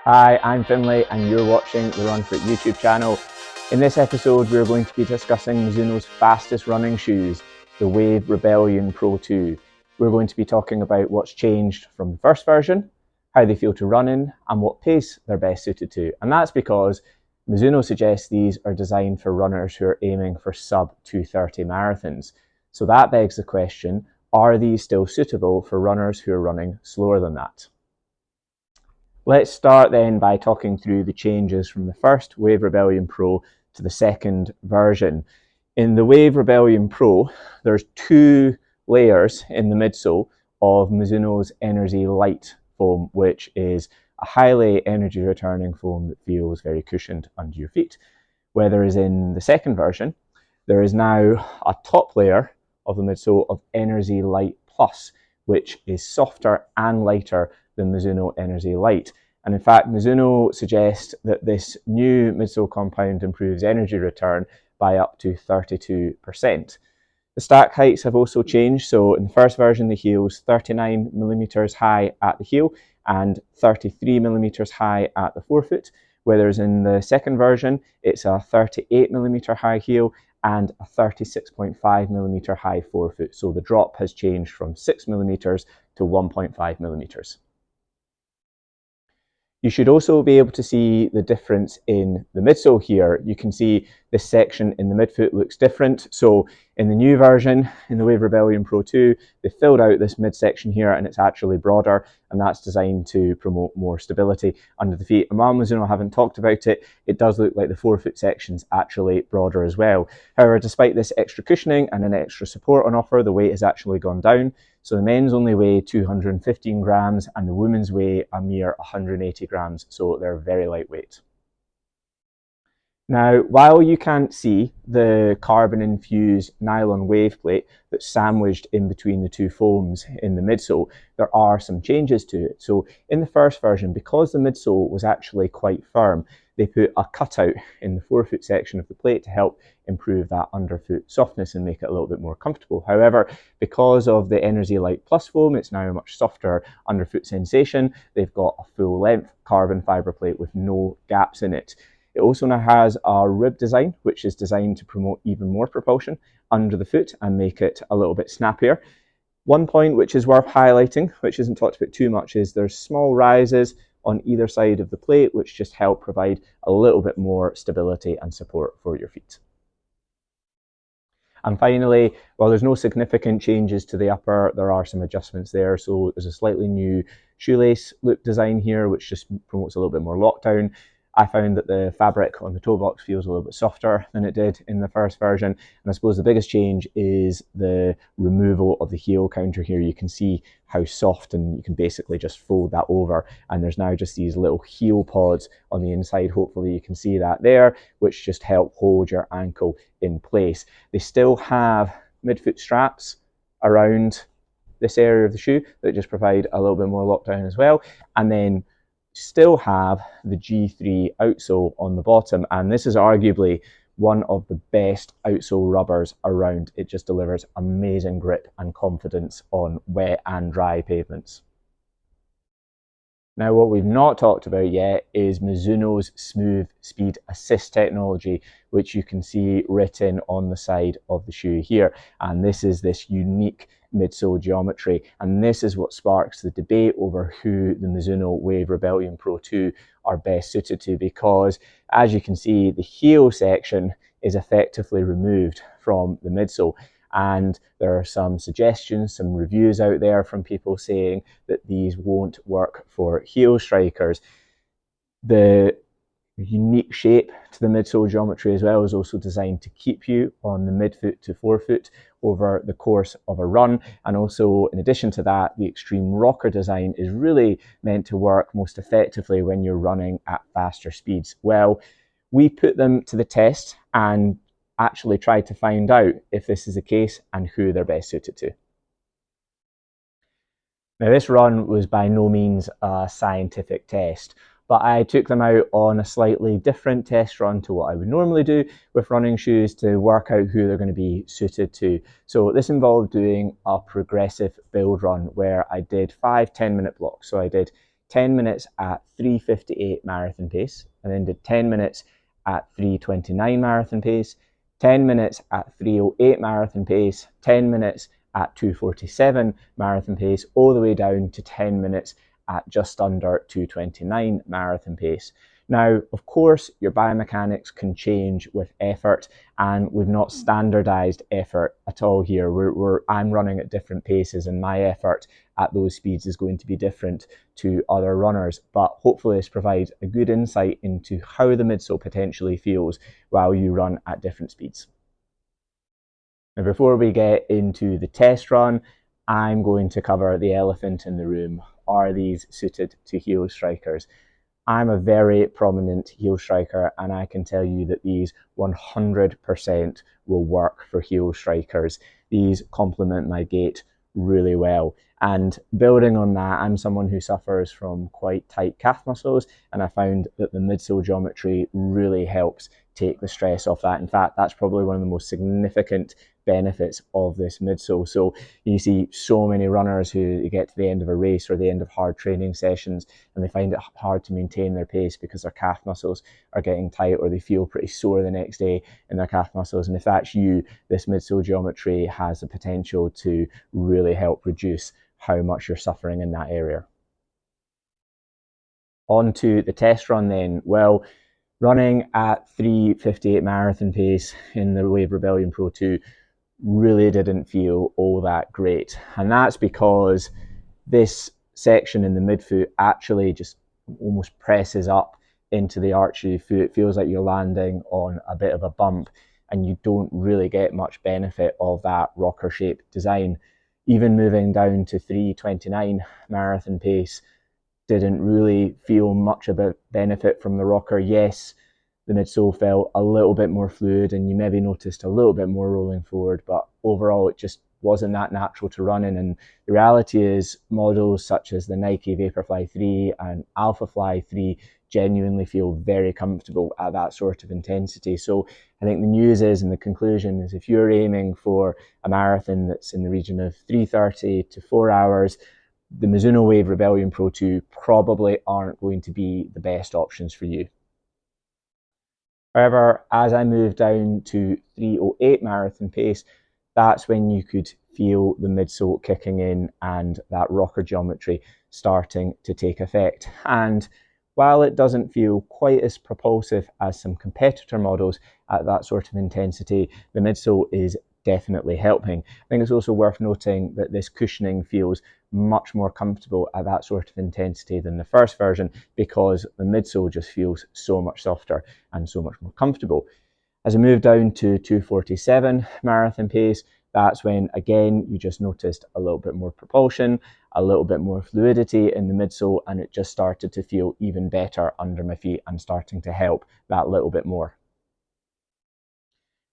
Hi, I'm Finlay and you're watching the Run For It YouTube channel. In this episode we're going to be discussing Mizuno's fastest running shoes, the Wave Rebellion Pro 2. We're going to be talking about what's changed from the first version, how they feel to run in, and what pace they're best suited to. And that's because Mizuno suggests these are designed for runners who are aiming for sub 2:30 marathons. So that begs the question, are these still suitable for runners who are running slower than that? Let's start then by talking through the changes from the first Wave Rebellion Pro to the second version. In the Wave Rebellion Pro, there's two layers in the midsole of Mizuno's Energy Light foam, which is a highly energy returning foam that feels very cushioned under your feet. Whereas in the second version, there is now a top layer of the midsole of Energy Light Plus, which is softer and lighter than Mizuno Energy Light. And in fact, Mizuno suggests that this new midsole compound improves energy return by up to 32%. The stack heights have also changed. So in the first version, the heel's 39 millimeters high at the heel and 33 millimeters high at the forefoot, whereas in the second version, it's a 38 millimeter high heel and a 36.5 millimeter high forefoot. So the drop has changed from 6 millimeters to 1.5 millimeters. You should also be able to see the difference in the midsole here. You can see this section in the midfoot looks different. So in the new version, in the Wave Rebellion Pro 2, they filled out this midsection here and it's actually broader, and that's designed to promote more stability under the feet. And while Mizuno haven't talked about it, it does look like the forefoot section's actually broader as well. However, despite this extra cushioning and an extra support on offer, the weight has actually gone down. So the men's only weigh 215 grams and the women's weigh a mere 180 grams. So they're very lightweight. Now, while you can't see the carbon-infused nylon wave plate that's sandwiched in between the two foams in the midsole, there are some changes to it. So in the first version, because the midsole was actually quite firm, they put a cutout in the forefoot section of the plate to help improve that underfoot softness and make it a little bit more comfortable. However, because of the Energy Light Plus foam, it's now a much softer underfoot sensation. They've got a full-length carbon fiber plate with no gaps in it. It also now has a rib design, which is designed to promote even more propulsion under the foot and make it a little bit snappier. One point which is worth highlighting, which isn't talked about too much, is there's small rises on either side of the plate, which just help provide a little bit more stability and support for your feet. And finally, while there's no significant changes to the upper, there are some adjustments there. So there's a slightly new shoelace loop design here, which just promotes a little bit more lockdown. I found that the fabric on the toe box feels a little bit softer than it did in the first version. And I suppose the biggest change is the removal of the heel counter here. You can see how soft, and you can basically just fold that over. And there's now just these little heel pods on the inside. Hopefully you can see that there, which just help hold your ankle in place. They still have midfoot straps around this area of the shoe that just provide a little bit more lockdown as well. And then still have the G3 outsole on the bottom, and this is arguably one of the best outsole rubbers around. It just delivers amazing grip and confidence on wet and dry pavements. Now, what we've not talked about yet is Mizuno's Smooth Speed Assist technology, which you can see written on the side of the shoe here. And this is this unique midsole geometry. And this is what sparks the debate over who the Mizuno Wave Rebellion Pro 2 are best suited to, because as you can see, the heel section is effectively removed from the midsole. And there are some suggestions, some reviews out there from people saying that these won't work for heel strikers. The unique shape to the midsole geometry as well is also designed to keep you on the midfoot to forefoot over the course of a run. And also, in addition to that, the extreme rocker design is really meant to work most effectively when you're running at faster speeds. Well, we put them to the test and actually try to find out if this is the case and who they're best suited to. Now, this run was by no means a scientific test, but I took them out on a slightly different test run to what I would normally do with running shoes to work out who they're going to be suited to. So this involved doing a progressive build run where I did 5 10-minute blocks. So I did 10 minutes at 3:58 marathon pace, and then did 10 minutes at 3:29 marathon pace, 10 minutes at 3:08 marathon pace, 10 minutes at 2:47 marathon pace, all the way down to 10 minutes at just under 2:29 marathon pace. Now, of course, your biomechanics can change with effort, and we've not standardized effort at all here. I'm running at different paces, and my effort at those speeds is going to be different to other runners. But hopefully this provides a good insight into how the midsole potentially feels while you run at different speeds. Now, before we get into the test run, I'm going to cover the elephant in the room. Are these suited to heel strikers? I'm a very prominent heel striker, and I can tell you that these 100% will work for heel strikers. These complement my gait really well. And building on that, I'm someone who suffers from quite tight calf muscles, and I found that the midsole geometry really helps take the stress off that. In fact, that's probably one of the most significant benefits of this midsole. So you see so many runners who get to the end of a race or the end of hard training sessions, and they find it hard to maintain their pace because their calf muscles are getting tight, or they feel pretty sore the next day in their calf muscles. And if that's you, this midsole geometry has the potential to really help reduce how much you're suffering in that area. On to the test run then. Well, running at 3:58 marathon pace in the Wave Rebellion Pro 2 really didn't feel all that great. And that's because this section in the midfoot actually just almost presses up into the arch of your foot. It feels like you're landing on a bit of a bump, and you don't really get much benefit of that rocker shape design. Even moving down to 3:29 marathon pace didn't really feel much of a benefit from the rocker. Yes, the midsole felt a little bit more fluid, and you maybe noticed a little bit more rolling forward, but overall it just wasn't that natural to run in. And the reality is, models such as the Nike Vaporfly 3 and Alphafly 3 genuinely feel very comfortable at that sort of intensity. So I think the news is, and the conclusion is, if you're aiming for a marathon that's in the region of 3:30 to 4 hours, the Mizuno Wave Rebellion Pro 2 probably aren't going to be the best options for you. However, as I moved down to 3:08 marathon pace, that's when you could feel the midsole kicking in and that rocker geometry starting to take effect. And while it doesn't feel quite as propulsive as some competitor models at that sort of intensity, the midsole is definitely helping. I think it's also worth noting that this cushioning feels much more comfortable at that sort of intensity than the first version, because the midsole just feels so much softer and so much more comfortable. As I moved down to 2:47 marathon pace, that's when, again, you just noticed a little bit more propulsion, a little bit more fluidity in the midsole, and it just started to feel even better under my feet and starting to help that little bit more.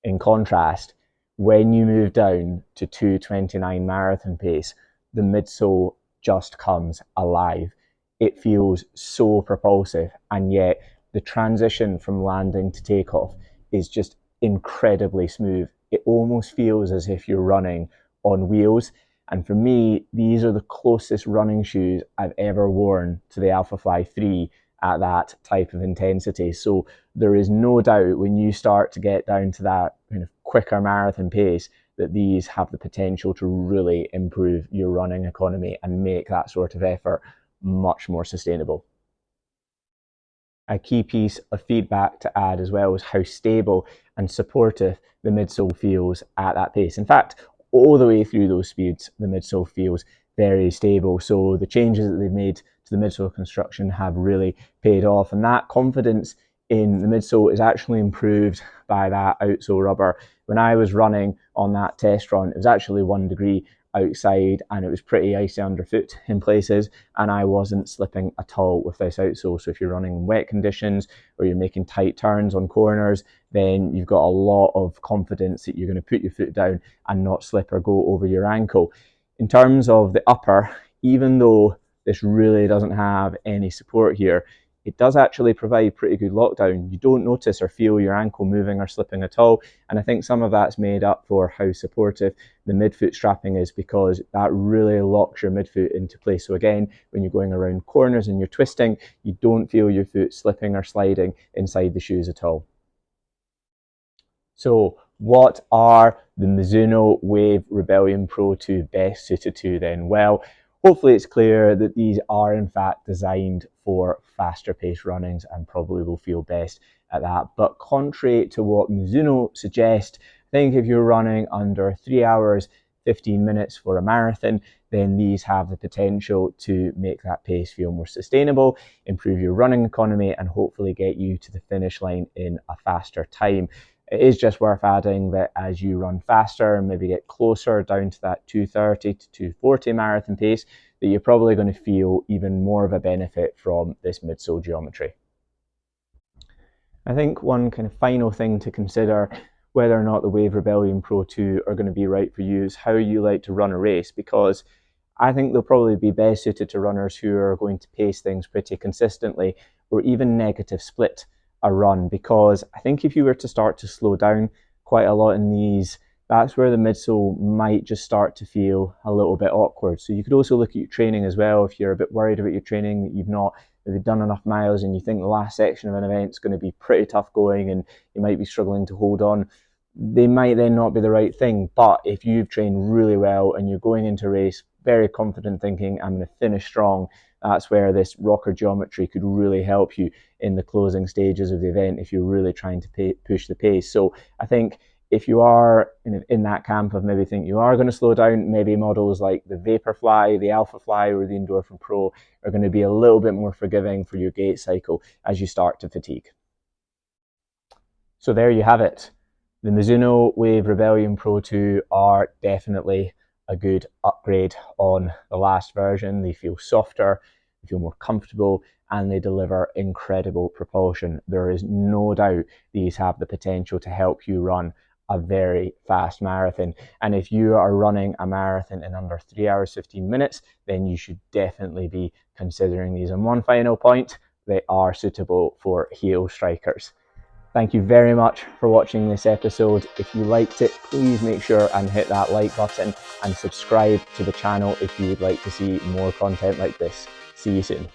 In contrast, when you move down to 2:29 marathon pace, the midsole just comes alive. It feels so propulsive, and yet the transition from landing to takeoff is just incredibly smooth. It almost feels as if you're running on wheels. And for me, these are the closest running shoes I've ever worn to the Alphafly 3 at that type of intensity. So there is no doubt, when you start to get down to that kind of quicker marathon pace, that these have the potential to really improve your running economy and make that sort of effort much more sustainable. A key piece of feedback to add as well is how stable and supportive the midsole feels at that pace. In fact, all the way through those speeds, the midsole feels very stable. So the changes that they've made to the midsole construction have really paid off, and that confidence in the midsole is actually improved by that outsole rubber. When I was running on that test run, it was actually 1 degree outside, and it was pretty icy underfoot in places, and I wasn't slipping at all with this outsole. So if you're running in wet conditions or you're making tight turns on corners, then you've got a lot of confidence that you're going to put your foot down and not slip or go over your ankle. In terms of the upper, even though this really doesn't have any support here, it does actually provide pretty good lockdown. You don't notice or feel your ankle moving or slipping at all. And I think some of that's made up for how supportive the midfoot strapping is, because that really locks your midfoot into place. So again, when you're going around corners and you're twisting, you don't feel your foot slipping or sliding inside the shoes at all. So what are the Mizuno Wave Rebellion Pro 2 best suited to then? Well, hopefully it's clear that these are in fact designed for faster paced runnings and probably will feel best at that. But contrary to what Mizuno suggest, I think if you're running under 3 hours, 15 minutes for a marathon, then these have the potential to make that pace feel more sustainable, improve your running economy, and hopefully get you to the finish line in a faster time. It is just worth adding that as you run faster and maybe get closer down to that 2:30 to 2:40 marathon pace, that you're probably going to feel even more of a benefit from this midsole geometry. I think one kind of final thing to consider whether or not the Wave Rebellion Pro 2 are going to be right for you is how you like to run a race, because I think they'll probably be best suited to runners who are going to pace things pretty consistently or even negative split a run, because I think if you were to start to slow down quite a lot in these, that's where the midsole might just start to feel a little bit awkward. So you could also look at your training as well. If you're a bit worried about your training, that you've not maybe done enough miles and you think the last section of an event is going to be pretty tough going and you might be struggling to hold on, they might then not be the right thing. But if you've trained really well and you're going into a race very confident thinking, I'm going to finish strong, that's where this rocker geometry could really help you in the closing stages of the event if you're really trying to push the pace. So I think if you are in that camp of maybe think you are going to slow down, maybe models like the Vaporfly, the Alphafly, or the Endorphin Pro are going to be a little bit more forgiving for your gait cycle as you start to fatigue. So there you have it. The Mizuno Wave Rebellion Pro 2 are definitely a good upgrade on the last version. They feel softer, they feel more comfortable, and they deliver incredible propulsion. There is no doubt these have the potential to help you run a very fast marathon. And if you are running a marathon in under 3 hours, 15 minutes, then you should definitely be considering these. And one final point, they are suitable for heel strikers. Thank you very much for watching this episode. If you liked it, please make sure and hit that like button and subscribe to the channel if you would like to see more content like this. See you soon.